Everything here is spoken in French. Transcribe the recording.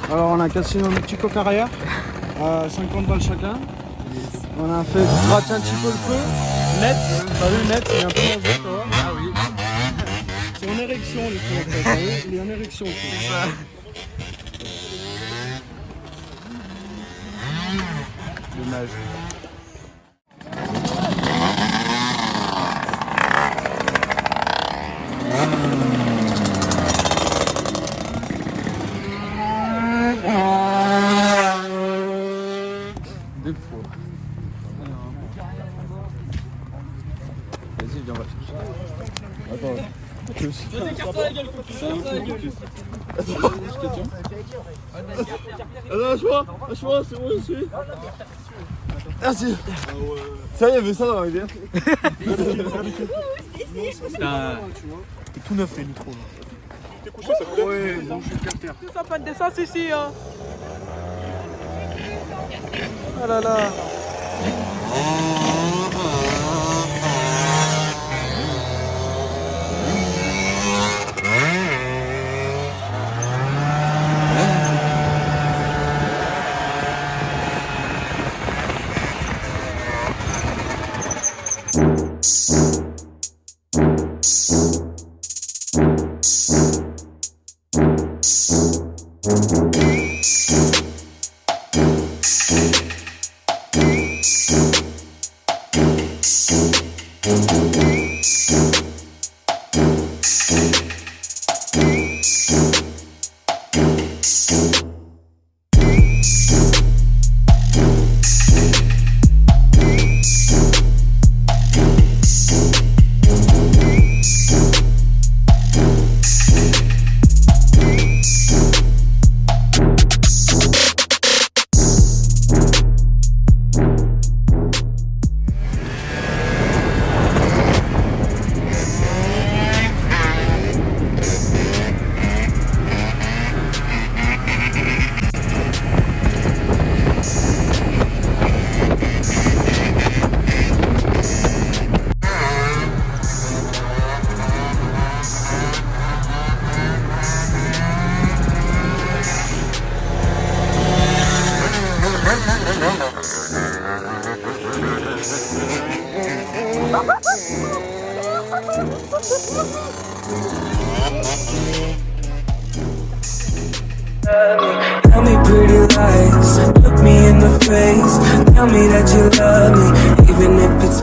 Alors on a cassé nos petits coques arrière à 50 balles chacun. On a fait gratter un petit peu le feu. Net, t'as vu net, il est un peu moins vite, tu vois. Ah oui. C'est en érection le feu en fait, t'as vu, il est en érection le feu. C'est ça. Dommage. Deux fois. Vas-y, viens, on va chercher. Attends. Plus. Attends, lâche-moi, c'est bon, je suis. Merci. Ça y est, il y avait ça dans la rivière. C'est tout neuf les micros. T'es couché, ça peut être. Ouais, non, je suis terre. C'est ça, pas de d'essence ici, hein. Oh là là. Tell me pretty lies, look me in the face. Tell me that you love me, even if it's